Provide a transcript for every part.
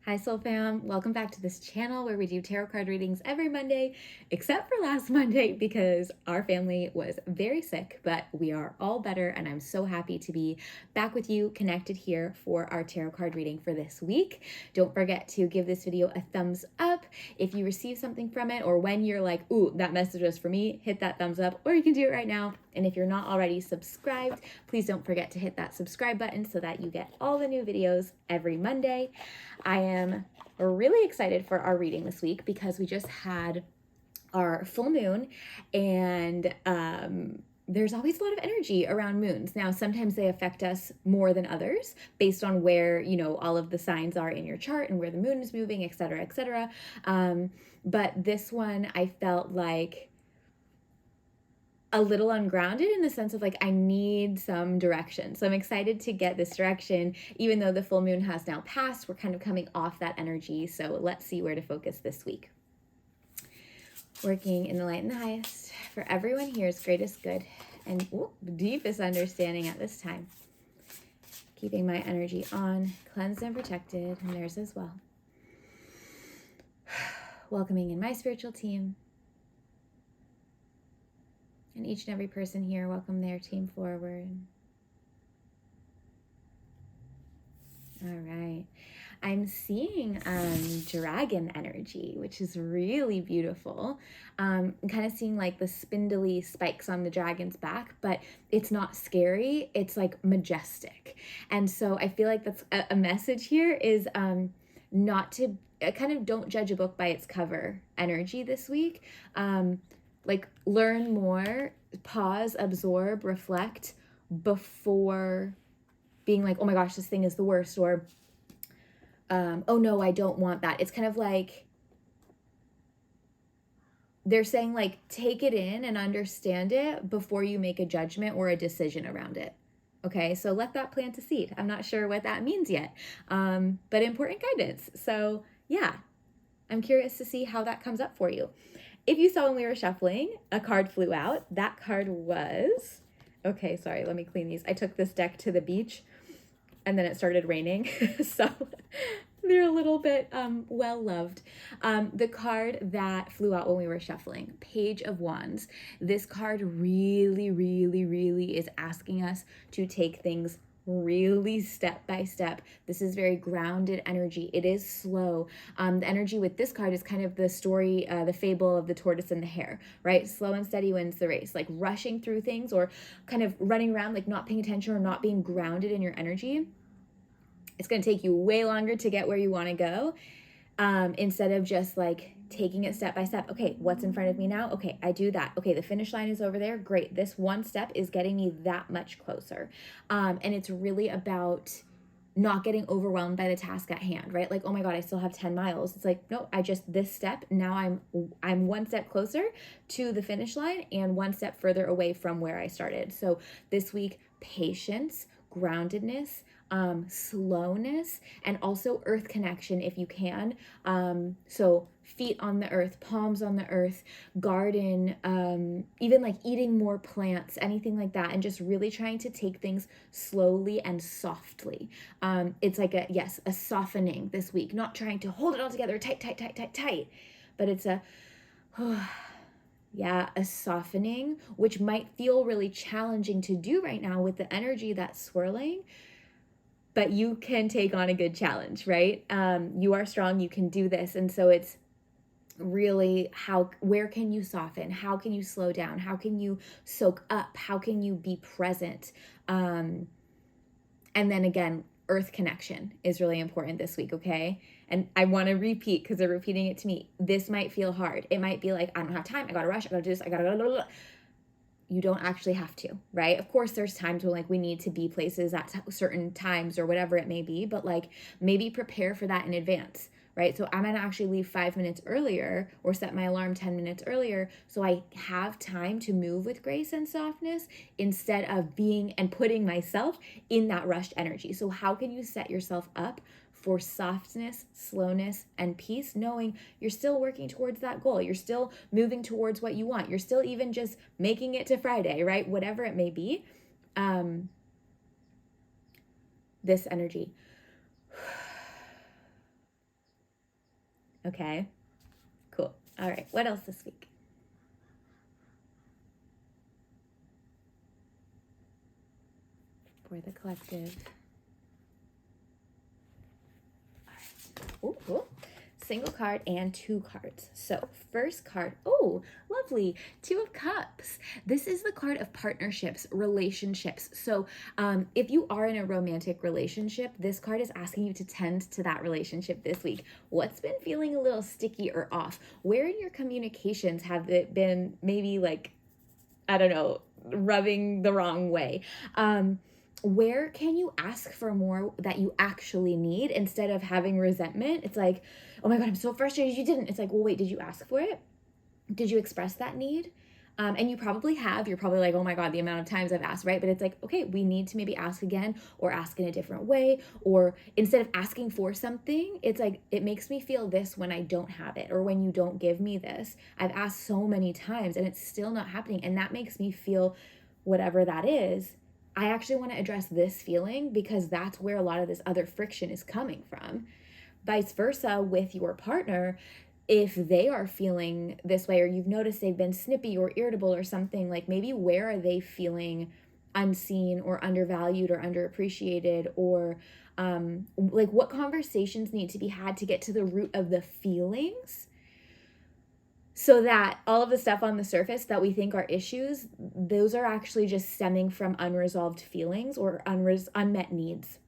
Hi Soul Fam, welcome back to this channel where we do tarot card readings every Monday, except for last Monday because our family was very sick, but we are all better and I'm so happy to be back with you connected here for our tarot card reading for this week. Don't forget to give this video a thumbs up if you receive something from it, or when you're like, ooh, that message was for me, hit that thumbs up, or you can do it right now. And if you're not already subscribed, please don't forget to hit that subscribe button so that you get all the new videos every Monday. I am really excited for our reading this week because we just had our full moon, and there's always a lot of energy around moons. Now, sometimes they affect us more than others based on where, all of the signs are in your chart and where the moon is moving, et cetera, et cetera. But this one, I felt like a little ungrounded in the sense of like, I need some direction. So I'm excited to get this direction. Even though the full moon has now passed, we're kind of coming off that energy. So let's see where to focus this week. Working in the light and the highest for everyone here's greatest good and deepest understanding at this time. Keeping my energy on, cleansed and protected, and theirs as well. Welcoming in my spiritual team. And each and every person here, welcome their team forward. All right. I'm seeing dragon energy, which is really beautiful. I'm kind of seeing like the spindly spikes on the dragon's back, but it's not scary. It's like majestic. And so I feel like that's a message here is not to kind of don't judge a book by its cover energy this week. Like learn more, pause, absorb, reflect before being like, oh my gosh, this thing is the worst, or oh no, I don't want that. It's kind of like they're saying like, take it in and understand it before you make a judgment or a decision around it. Okay, so let that plant a seed. I'm not sure what that means yet, but important guidance. So yeah, I'm curious to see how that comes up for you. If you saw when we were shuffling, a card flew out. That card was, okay, sorry, let me clean these. I took this deck to the beach and then it started raining. So they're a little bit well-loved. The card that flew out when we were shuffling, Page of Wands. This card really, really, really is asking us to take things really step by step. This is very grounded energy. It is slow. The energy with this card is kind of the story, the fable of the tortoise and the hare, right? Slow and steady wins the race. Like rushing through things or kind of running around, like not paying attention or not being grounded in your energy. It's going to take you way longer to get where you want to go. Instead of just like taking it step by step. Okay, what's in front of me now? Okay, I do that. Okay, the finish line is over there. Great. This one step is getting me that much closer. And it's really about not getting overwhelmed by the task at hand, right? Like, oh my God, I still have 10 miles. It's like, no, this step, now I'm one step closer to the finish line and one step further away from where I started. So this week, patience, groundedness, slowness, and also earth connection if you can. So feet on the earth, palms on the earth, garden, even like eating more plants, anything like that, and just really trying to take things slowly and softly. It's like a softening this week, not trying to hold it all together tight, but it's a softening, which might feel really challenging to do right now with the energy that's swirling. But you can take on a good challenge, right? You are strong, you can do this. And so it's really where can you soften? How can you slow down? How can you soak up? How can you be present? And then again, earth connection is really important this week, okay? And I want to repeat because they're repeating it to me. This might feel hard. It might be like, I don't have time. I got to rush. I got to do this. I got to go. You don't actually have to, right? Of course, there's times when like we need to be places at certain times or whatever it may be, but like maybe prepare for that in advance, right? So I'm going to actually leave 5 minutes earlier or set my alarm 10 minutes earlier so I have time to move with grace and softness instead of being and putting myself in that rushed energy. So how can you set yourself up for softness, slowness, and peace, knowing you're still working towards that goal. You're still moving towards what you want. You're still even just making it to Friday, right? Whatever it may be. This energy. Okay, cool. All right, what else this week? For the collective. All right. Ooh. Single card and 2 cards. So first card, oh, lovely, 2 of Cups. This is the card of partnerships, relationships. So if you are in a romantic relationship, this card is asking you to tend to that relationship this week. What's been feeling a little sticky or off? Where in your communications have it been maybe like, I don't know, rubbing the wrong way? Where can you ask for more that you actually need instead of having resentment? It's like, oh my God, I'm so frustrated you didn't. It's like, well, wait, did you ask for it? Did you express that need? And you probably have. You're probably like, oh my God, the amount of times I've asked, right? But it's like, okay, we need to maybe ask again or ask in a different way. Or instead of asking for something, it's like, it makes me feel this when I don't have it or when you don't give me this. I've asked so many times and it's still not happening. And that makes me feel whatever that is. I actually want to address this feeling because that's where a lot of this other friction is coming from. Vice versa with your partner, if they are feeling this way or you've noticed they've been snippy or irritable or something, like maybe where are they feeling unseen or undervalued or underappreciated, or like what conversations need to be had to get to the root of the feelings so that all of the stuff on the surface that we think are issues, those are actually just stemming from unresolved feelings or unmet needs.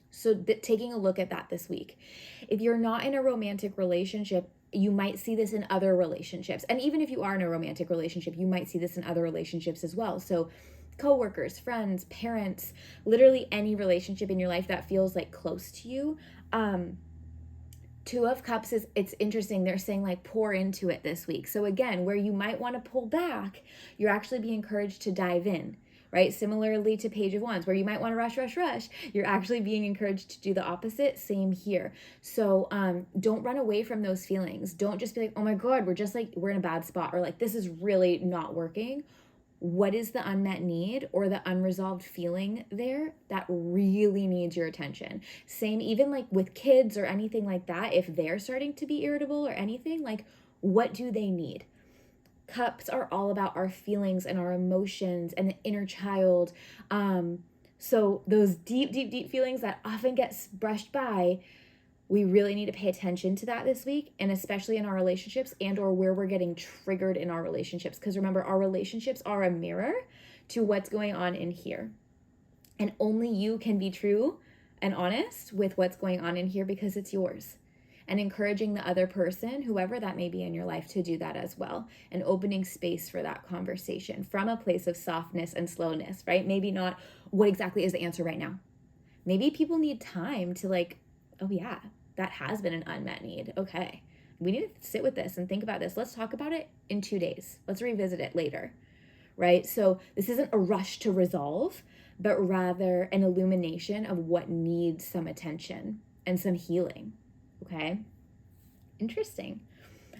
So taking a look at that this week. If you're not in a romantic relationship, you might see this in other relationships. And even if you are in a romantic relationship, you might see this in other relationships as well. So coworkers, friends, parents, literally any relationship in your life that feels like close to you. 2 of Cups is, it's interesting. They're saying like pour into it this week. So again, where you might want to pull back, you're actually being encouraged to dive in, right? Similarly to Page of Wands, where you might want to rush, you're actually being encouraged to do the opposite. Same here. So don't run away from those feelings. Don't just be like, oh my God, we're in a bad spot, or like, this is really not working. What is the unmet need or the unresolved feeling there that really needs your attention? Same, even like with kids or anything like that, if they're starting to be irritable or anything, like what do they need? Cups are all about our feelings and our emotions and the inner child. So those deep feelings that often gets brushed by, we really need to pay attention to that this week, and especially in our relationships and or where we're getting triggered in our relationships. Because remember, our relationships are a mirror to what's going on in here. And only you can be true and honest with what's going on in here because it's yours. And encouraging the other person, whoever that may be in your life, to do that as well. And opening space for that conversation from a place of softness and slowness, right? Maybe not what exactly is the answer right now. Maybe people need time to like, oh yeah, that has been an unmet need. Okay, we need to sit with this and think about this. Let's talk about it in 2 days. Let's revisit it later, right? So this isn't a rush to resolve, but rather an illumination of what needs some attention and some healing, okay? Interesting.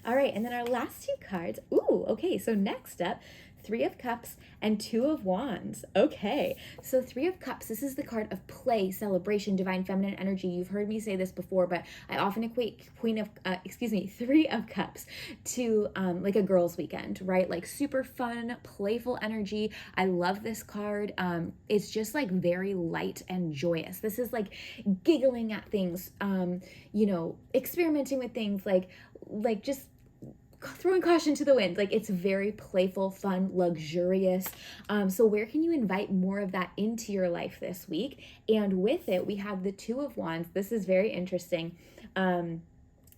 All right, and then our last 2 cards. Ooh, okay, so next up, 3 of Cups and 2 of Wands. Okay, so 3 of Cups, this is the card of play, celebration, divine feminine energy. You've heard me say this before, but I often equate 3 of Cups to like a girls' weekend, right? Like super fun, playful energy. I love this card. It's just like very light and joyous. This is like giggling at things, experimenting with things, like just throwing caution to the wind. Like it's very playful, fun, luxurious. So where can you invite more of that into your life this week? And with it, we have the 2 of Wands. This is very interesting.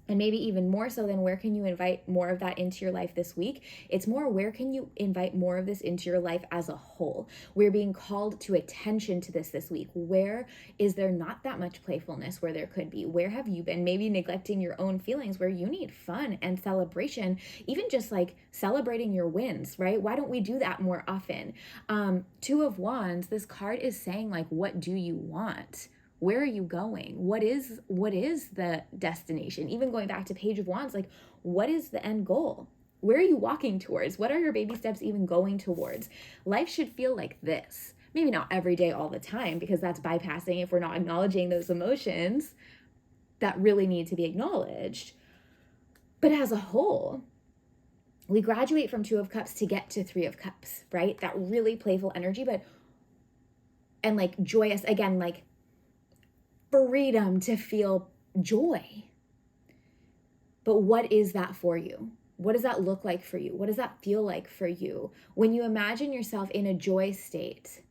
And maybe even more so than where can you invite more of that into your life this week? It's more where can you invite more of this into your life as a whole? We're being called to attention to this week. Where is there not that much playfulness where there could be? Where have you been maybe neglecting your own feelings where you need fun and celebration, even just like celebrating your wins, right? Why don't we do that more often? 2 of Wands, this card is saying like, what do you want? Where are you going? What is the destination? Even going back to Page of Wands, like what is the end goal? Where are you walking towards? What are your baby steps even going towards? Life should feel like this. Maybe not every day all the time, because that's bypassing if we're not acknowledging those emotions that really need to be acknowledged. But as a whole, we graduate from Two of Cups to get to Three of Cups, right? That really playful energy, and like joyous, again, like freedom to feel joy. But what is that for you? What does that look like for you? What does that feel like for you? When you imagine yourself in a joy state,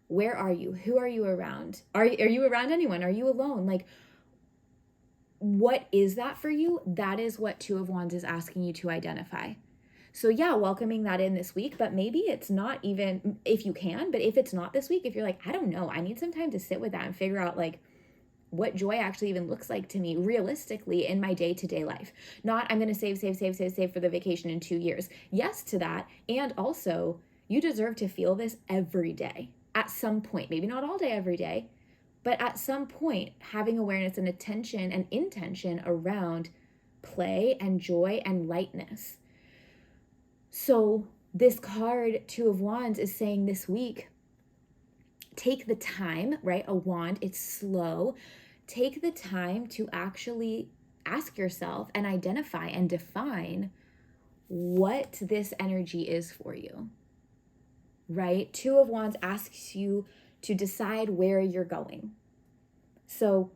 where are you? Who are you around? Are you around anyone? Are you alone? Like, what is that for you? That is what Two of Wands is asking you to identify. So yeah, welcoming that in this week, but maybe it's not even, if you can, but if it's not this week, if you're like, I don't know, I need some time to sit with that and figure out like what joy actually even looks like to me realistically in my day-to-day life. Not I'm going to save for the vacation in 2 years. Yes to that. And also, you deserve to feel this every day at some point. Maybe not all day every day, but at some point, having awareness and attention and intention around play and joy and lightness. So this card, Two of Wands, is saying this week, take the time, right? A wand, it's slow. Take the time to actually ask yourself and identify and define what this energy is for you, right? Two of Wands asks you to decide where you're going. So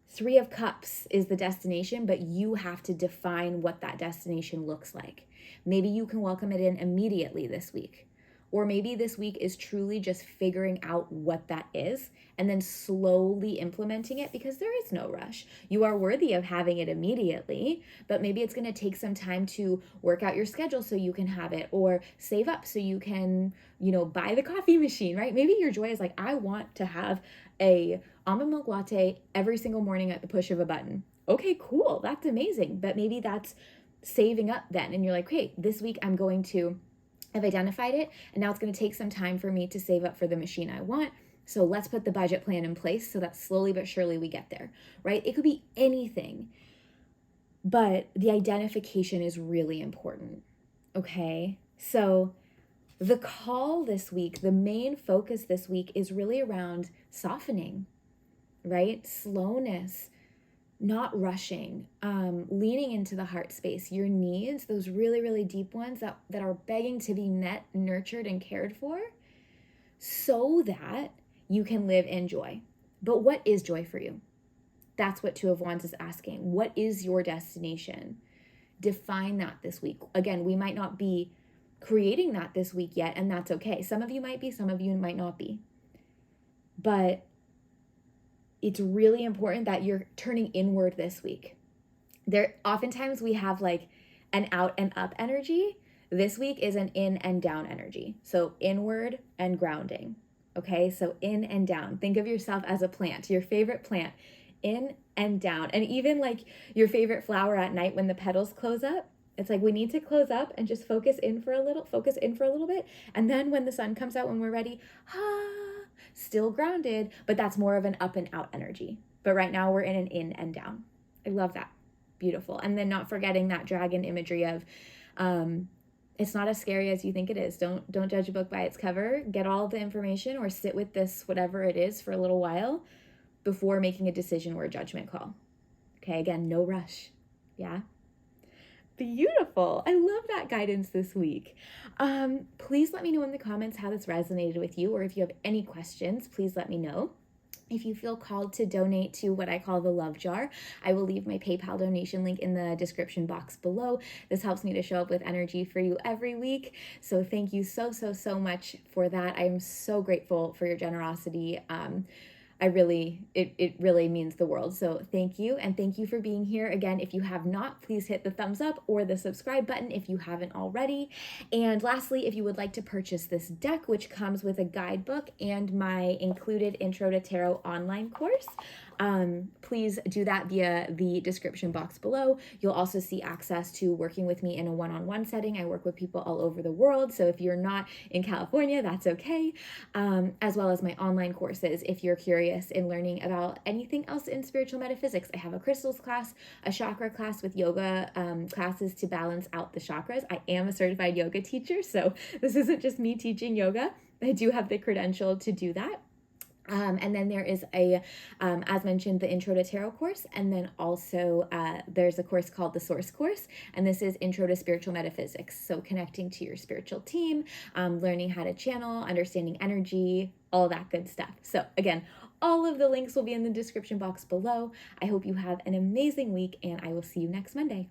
Three of Cups is the destination, but you have to define what that destination looks like. Maybe you can welcome it in immediately this week. Or maybe this week is truly just figuring out what that is and then slowly implementing it, because there is no rush. You are worthy of having it immediately, but maybe it's going to take some time to work out your schedule so you can have it, or save up so you can, buy the coffee machine, right? Maybe your joy is like, I want to have a almond milk latte every single morning at the push of a button. Okay, cool. That's amazing. But maybe that's saving up then. And you're like, hey, this week I've identified it, and now it's going to take some time for me to save up for the machine I want. So let's put the budget plan in place so that slowly but surely we get there, right? It could be anything, but the identification is really important, okay? So the call this week, the main focus this week is really around softening, right? Slowness, not rushing, leaning into the heart space, your needs, those really, really deep ones that are begging to be met, nurtured, and cared for, so that you can live in joy. But what is joy for you? That's what Two of Wands is asking. What is your destination? Define that this week. Again, we might not be creating that this week yet, and that's okay. Some of you might be, some of you might not be. But it's really important that you're turning inward this week. Oftentimes we have like an out and up energy. This week is an in and down energy. So inward and grounding. Okay, so in and down. Think of yourself as a plant, your favorite plant, in and down. And even like your favorite flower at night when the petals close up, it's like we need to close up and just focus in for a little bit. And then when the sun comes out, when we're ready, still grounded, but that's more of an up and out energy. But right now we're in an in and down. I love that. Beautiful. And then not forgetting that dragon imagery of, it's not as scary as you think it is. Don't judge a book by its cover. Get all the information or sit with this, whatever it is, for a little while before making a decision or a judgment call. Okay, again, no rush. Yeah. Beautiful. I love that guidance this week. Please let me know in the comments how this resonated with you, or if you have any questions, please let me know. If you feel called to donate to what I call the love jar, I will leave my PayPal donation link in the description box below. This helps me to show up with energy for you every week. So thank you so much for that. I am so grateful for your generosity. It really means the world. So thank you. And thank you for being here. Again, if you have not, please hit the thumbs up or the subscribe button if you haven't already. And lastly, if you would like to purchase this deck, which comes with a guidebook and my included Intro to Tarot online course, please do that via the description box below. You'll also see access to working with me in a one-on-one setting. I work with people all over the world. So if you're not in California, that's okay. As well as my online courses if you're curious in learning about anything else in spiritual metaphysics. I have a crystals class, a chakra class with yoga classes to balance out the chakras. I am a certified yoga teacher, so this isn't just me teaching yoga. I do have the credential to do that. And then there is as mentioned, the Intro to Tarot course. And then also there's a course called the Source Course. And this is Intro to Spiritual Metaphysics. So connecting to your spiritual team, learning how to channel, understanding energy, all that good stuff. So again, all of the links will be in the description box below. I hope you have an amazing week, and I will see you next Monday.